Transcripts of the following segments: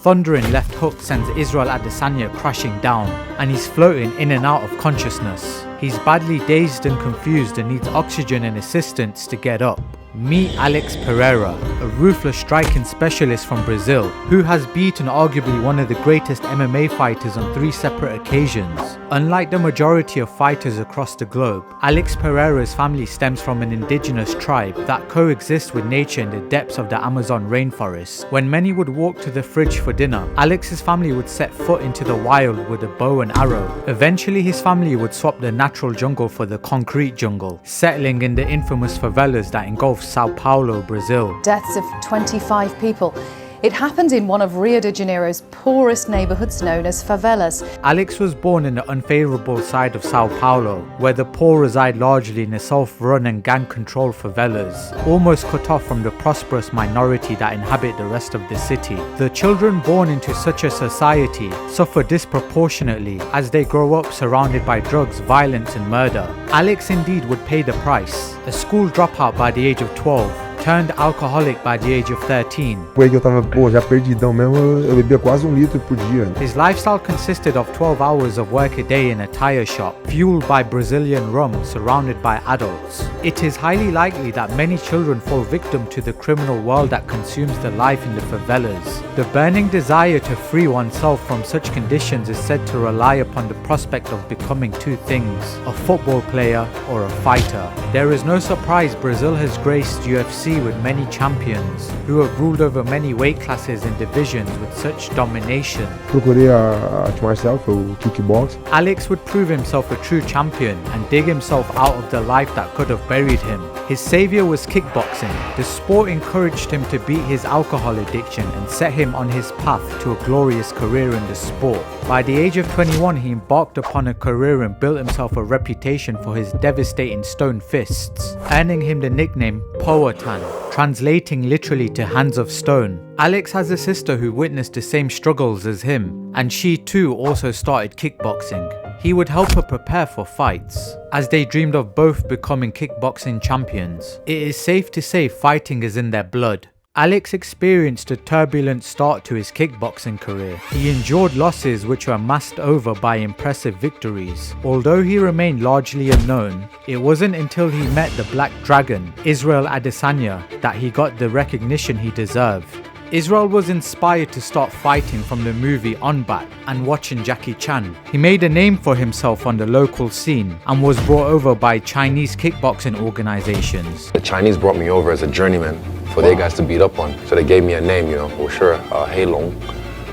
thundering left hook sends Israel Adesanya crashing down, and he's floating in and out of consciousness. He's badly dazed and confused and needs oxygen and assistance to get up. Meet Alex Pereira, a ruthless striking specialist from Brazil, who has beaten arguably one of the greatest MMA fighters on 3 separate occasions. Unlike the majority of fighters across the globe, Alex Pereira's family stems from an indigenous tribe that coexists with nature in the depths of the Amazon rainforest. When many would walk to the fridge for dinner, Alex's family would set foot into the wild with a bow and arrow. Eventually his family would swap the natural jungle for the concrete jungle, settling in the infamous favelas that engulf Sao Paulo, Brazil. Deaths of 25 people. It happened in one of Rio de Janeiro's poorest neighborhoods known as favelas. Alex was born in the unfavorable side of Sao Paulo, where the poor reside largely in the self-run and gang-controlled favelas, almost cut off from the prosperous minority that inhabit the rest of the city. The children born into such a society suffer disproportionately as they grow up surrounded by drugs, violence and murder. Alex indeed would pay the price. A school dropout by the age of 12, turned alcoholic by the age of 13. Foi que eu tava, já perdidão mesmo, eu bebia quase litro por dia. His lifestyle consisted of 12 hours of work a day in a tire shop, fueled by Brazilian rum, surrounded by adults. It is highly likely that many children fall victim to the criminal world that consumes the life in the favelas. The burning desire to free oneself from such conditions is said to rely upon the prospect of becoming 2 things, a football player or a fighter. There is no surprise Brazil has graced UFC with many champions who have ruled over many weight classes and divisions with such domination. Procurei a arte marcial, foi o Kickboxing. Alex would prove himself a true champion and dig himself out of the life that could have buried him. His saviour was kickboxing. The sport encouraged him to beat his alcohol addiction and set him on his path to a glorious career in the sport. By the age of 21, he embarked upon a career and built himself a reputation for his devastating stone fists, earning him the nickname Poatan, translating literally to hands of stone. Alex has a sister who witnessed the same struggles as him, and she too also started kickboxing. He would help her prepare for fights, as they dreamed of both becoming kickboxing champions. It is safe to say fighting is in their blood. Alex experienced a turbulent start to his kickboxing career. He endured losses which were masked over by impressive victories. Although he remained largely unknown, it wasn't until he met the Black Dragon, Israel Adesanya, that he got the recognition he deserved. Israel was inspired to start fighting from the movie On Bat and watching Jackie Chan. He made a name for himself on the local scene and was brought over by Chinese kickboxing organizations. The Chinese brought me over as a journeyman for their guys to beat up on. So they gave me a name, for sure, Hei Long.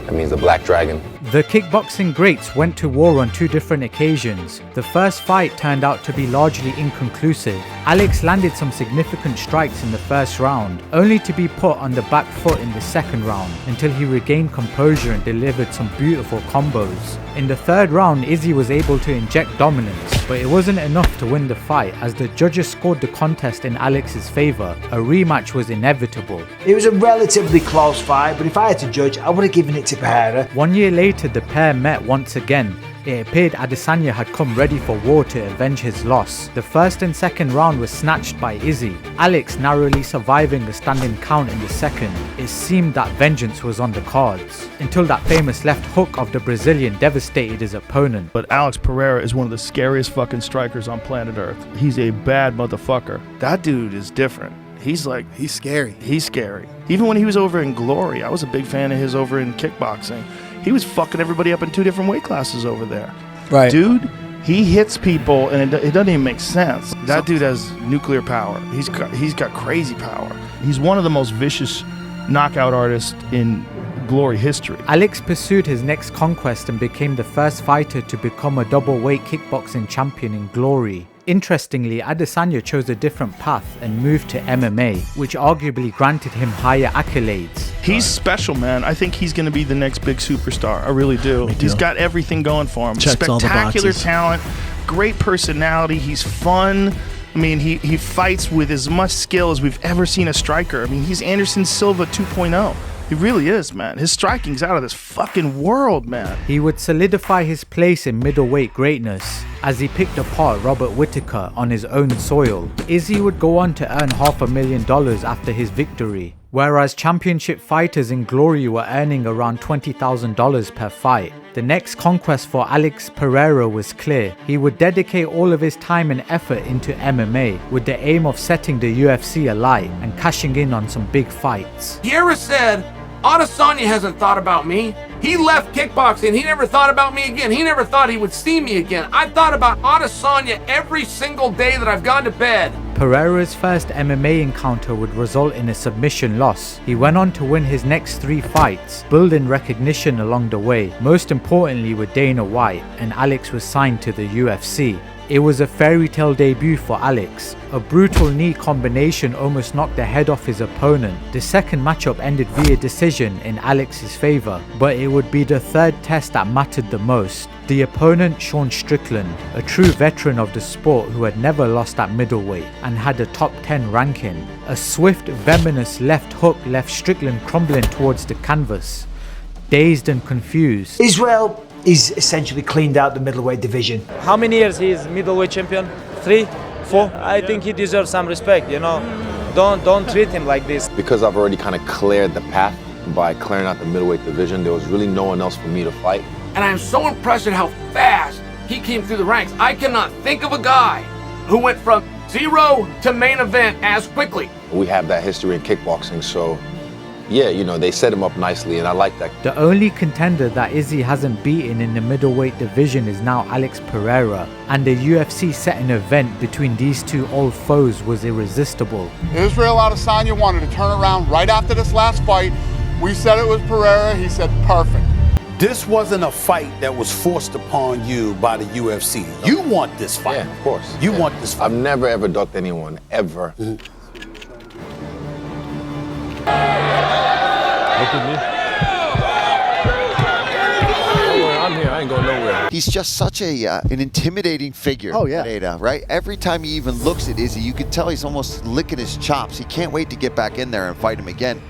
That means the Black Dragon. The kickboxing greats went to war on 2 different occasions. The first fight turned out to be largely inconclusive. Alex landed some significant strikes in the first round, only to be put on the back foot in the second round until he regained composure and delivered some beautiful combos. In the third round, Izzy was able to inject dominance, but it wasn't enough to win the fight as the judges scored the contest in Alex's favour. A rematch was inevitable. It was a relatively close fight, but if I had to judge, I would have given it to Pereira. 1 year later, the pair met once again. It appeared Adesanya had come ready for war to avenge his loss. The first and second round was snatched by Izzy, Alex narrowly surviving the standing count in the second. It seemed that vengeance was on the cards, until that famous left hook of the Brazilian devastated his opponent. But Alex Pereira is one of the scariest fucking strikers on planet Earth. He's a bad motherfucker. That dude is different. He's scary. He's scary. Even when he was over in Glory, I was a big fan of his over in kickboxing. He was fucking everybody up in 2 different weight classes over there. Right. Dude, he hits people and it doesn't even make sense. That dude has nuclear power. He's got crazy power. He's one of the most vicious knockout artists in Glory history. Alex pursued his next conquest and became the first fighter to become a double-weight kickboxing champion in Glory. Interestingly, Adesanya chose a different path and moved to MMA, which arguably granted him higher accolades. He's special, man. I think he's going to be the next big superstar. I really do. He's got everything going for him. Checks all the Spectacular boxes. talent, great personality. He's fun. I mean, he fights with as much skill as we've ever seen a striker. I mean, he's Anderson Silva 2.0. He really is, man. His striking's out of this fucking world, man. He would solidify his place in middleweight greatness as he picked apart Robert Whittaker on his own soil. Izzy would go on to earn $500,000 after his victory. whereas championship fighters in Glory were earning around $20,000 per fight. The next conquest for Alex Pereira was clear. He would dedicate all of his time and effort into MMA with the aim of setting the UFC alight and cashing in on some big fights. Guerra said, Adesanya hasn't thought about me. He left kickboxing. He never thought about me again. He never thought he would see me again. I thought about Adesanya every single day that I've gone to bed. Pereira's first MMA encounter would result in a submission loss. He went on to win his next 3 fights, building recognition along the way, most importantly with Dana White, and Alex was signed to the UFC. It was a fairy tale debut for Alex. A brutal knee combination almost knocked the head off his opponent. The second matchup ended via decision in Alex's favour, but it would be the third test that mattered the most. The opponent, Sean Strickland, a true veteran of the sport who had never lost at middleweight and had a top 10 ranking. A swift, venomous left hook left Strickland crumbling towards the canvas. Dazed and confused, Israel is essentially cleaned out the middleweight division. How many years he is middleweight champion? 3, 4? I think he deserves some respect, you know. Don't treat him like this. Because I've already kind of cleared the path by clearing out the middleweight division, there was really no one else for me to fight. And I'm so impressed at how fast he came through the ranks. I cannot think of a guy who went from 0 to main event as quickly. We have that history in kickboxing, so yeah, you know, they set him up nicely, and I like that. The only contender that Izzy hasn't beaten in the middleweight division is now Alex Pereira, and the UFC set an event between these two old foes was irresistible. Israel Adesanya wanted to turn around right after this last fight. We said it was Pereira, he said perfect. This wasn't a fight that was forced upon you by the UFC. You want this fight. Yeah, of course. You want this fight. I've never ever ducked anyone, ever. Look at me. I'm here. I ain't going nowhere. He's just such an intimidating figure. Oh, yeah. Pereira, right? Every time he even looks at Izzy, you can tell he's almost licking his chops. He can't wait to get back in there and fight him again.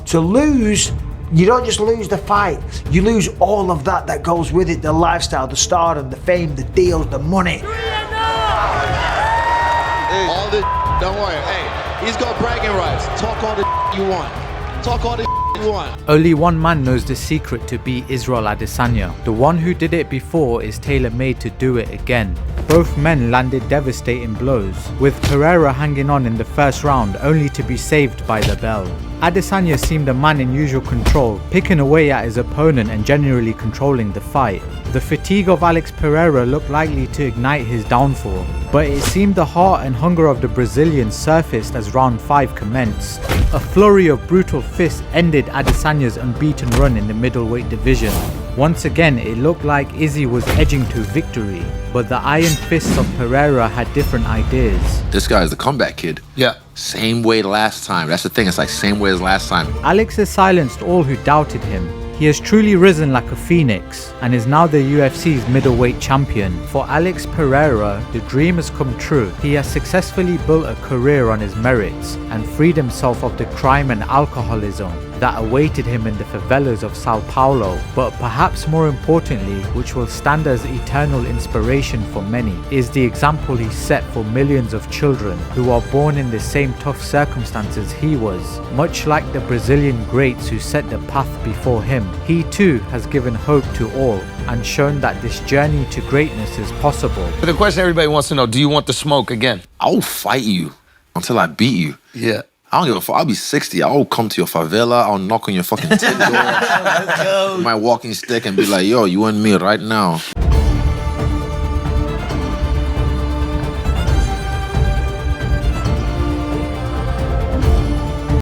To lose, you don't just lose the fight, you lose all of that goes with it, the lifestyle, the stardom, the fame, the deals, the money. Hey, all this, don't worry. Hey, he's got bragging rights. Talk all the you want. Talk all the you want. Only one man knows the secret to beat Israel Adesanya. The one who did it before is tailor-made to do it again. Both men landed devastating blows, with Pereira hanging on in the first round only to be saved by the bell. Adesanya seemed a man in usual control, picking away at his opponent and generally controlling the fight. The fatigue of Alex Pereira looked likely to ignite his downfall, but it seemed the heart and hunger of the Brazilian surfaced as round 5 commenced. A flurry of brutal fists ended Adesanya's unbeaten run in the middleweight division. Once again, it looked like Izzy was edging to victory, but the iron fists of Pereira had different ideas. This guy is the comeback kid. Yeah. Same way last time. That's the thing. It's like same way as last time. Alex has silenced all who doubted him. He has truly risen like a phoenix and is now the UFC's middleweight champion. For Alex Pereira, the dream has come true. He has successfully built a career on his merits and freed himself of the crime and alcoholism that awaited him in the favelas of Sao Paulo. But perhaps more importantly, which will stand as eternal inspiration for many, is the example he set for millions of children who are born in the same tough circumstances he was. Much like the Brazilian greats who set the path before him, he too has given hope to all and shown that this journey to greatness is possible. But the question everybody wants to know, do you want the smoke again? I'll fight you until I beat you. Yeah. I don't give a fuck. I'll be 60. I'll come to your favela. I'll knock on your fucking tent door. My walking stick and be like, yo, you and me right now.